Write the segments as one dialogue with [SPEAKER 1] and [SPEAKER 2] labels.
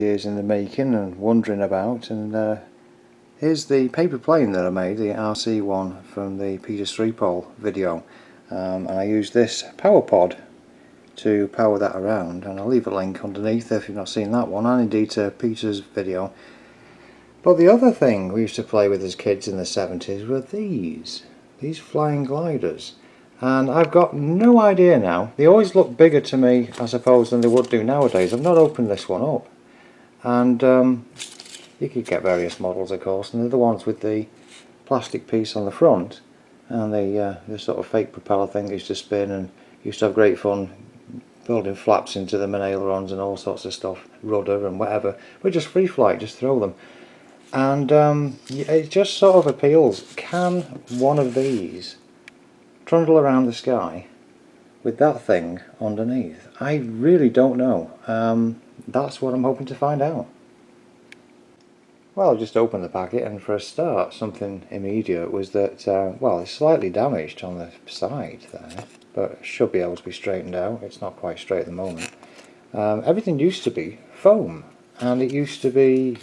[SPEAKER 1] years in the making and wondering about, and here's the paper plane that I made, the RC one from the Peter Spripol video, and I used this power pod to power that around, and I'll leave a link underneath if you've not seen that one, and indeed to Peter's video. But the other thing we used to play with as kids in the 70s were these flying gliders, and I've got no idea now. They always look bigger to me, I suppose, than they would do nowadays. I've not opened this one up, and you could get various models, of course, and they're the ones with the plastic piece on the front and the sort of fake propeller thing that used to spin, and used to have great fun building flaps into them and ailerons and all sorts of stuff, rudder and whatever, but just free flight, just throw them. And it just sort of appeals. Can one of these trundle around the sky with that thing underneath? I really don't know. That's what I'm hoping to find out. Well, I'll just open the packet, and for a start, something immediate was that, well, it's slightly damaged on the side there, but should be able to be straightened out. It's not quite straight at the moment. Everything used to be foam, and it used to be,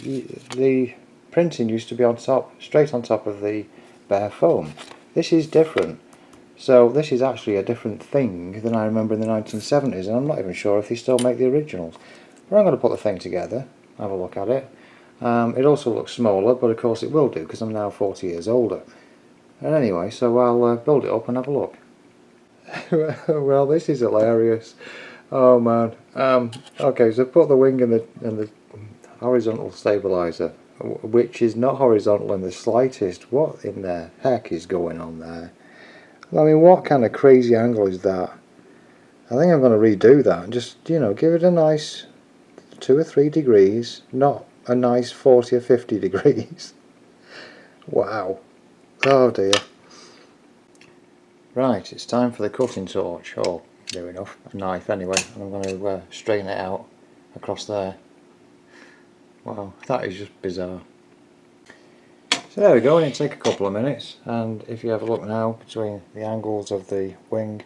[SPEAKER 1] the printing used to be on top, straight on top of the bare foam. This is different. So this is actually a different thing than I remember in the 1970s, and I'm not even sure if they still make the originals. But I'm going to put the thing together, have a look at it. It also looks smaller, but of course it will do because I'm now 40 years older. And anyway, so I'll build it up and have a look. Well, this is hilarious. Oh man. Okay, so put the wing in the horizontal stabilizer, which is not horizontal in the slightest. What in the heck is going on there? I mean, what kind of crazy angle is that? I think I'm going to redo that and just, you know, give it a nice 2 or 3 degrees, not a nice 40 or 50 degrees. Wow. Oh dear. Right, it's time for the cutting torch, or near enough, a knife anyway, and I'm going to straighten it out across there. Wow, that is just bizarre. So there we go, and it'll take a couple of minutes, and if you have a look now between the angles of the wing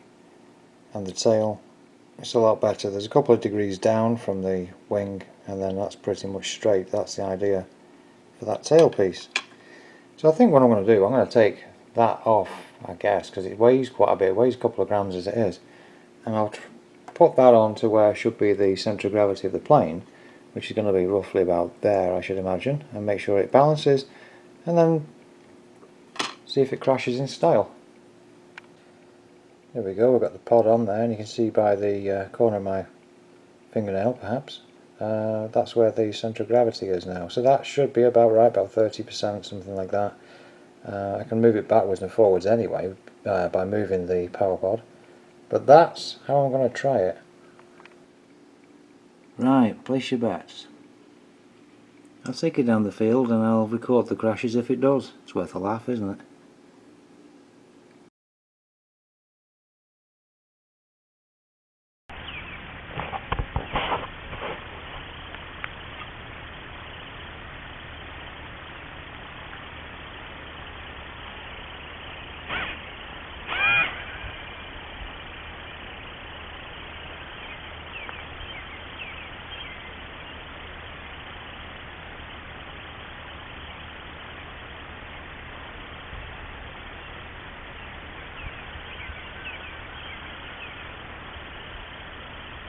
[SPEAKER 1] and the tail, it's a lot better. There's a couple of degrees down from the wing, and then that's pretty much straight. That's the idea for that tail piece. So I think what I'm going to do, I'm going to take that off, I guess, because it weighs quite a bit. It weighs a couple of grams as it is, and I'll put that on to where should be the centre of gravity of the plane, which is going to be roughly about there, I should imagine, and make sure it balances, and then see if it crashes in style. There we go, we've got the pod on there, and you can see by the corner of my fingernail perhaps, that's where the centre of gravity is now. So that should be about right, about 30%, something like that. I can move it backwards and forwards anyway by moving the power pod, but that's how I'm going to try it. Right, place your bets. I'll take it down the field and I'll record the crashes if it does. It's worth a laugh, isn't it?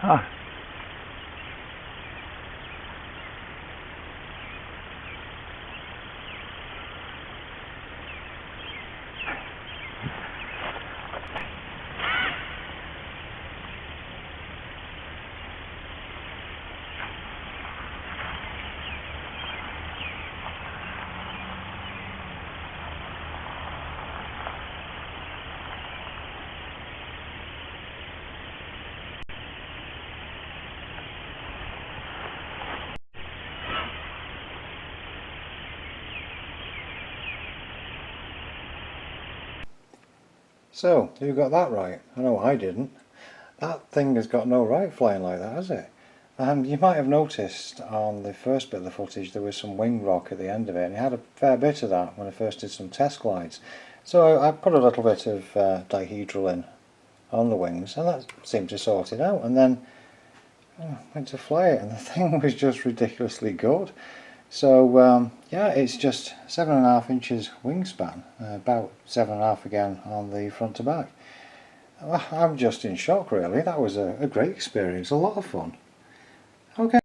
[SPEAKER 1] Ah. So, who got that right? I know I didn't. That thing has got no right flying like that, has it? You might have noticed on the first bit of the footage there was some wing rock at the end of it, and it had a fair bit of that when I first did some test glides. So I put a little bit of dihedral in on the wings, and that seemed to sort it out. And then I went to fly it and the thing was just ridiculously good. So yeah, it's just 7.5 inches wingspan, about 7.5 again on the front to back. I'm just in shock really. That was a great experience, a lot of fun. Okay.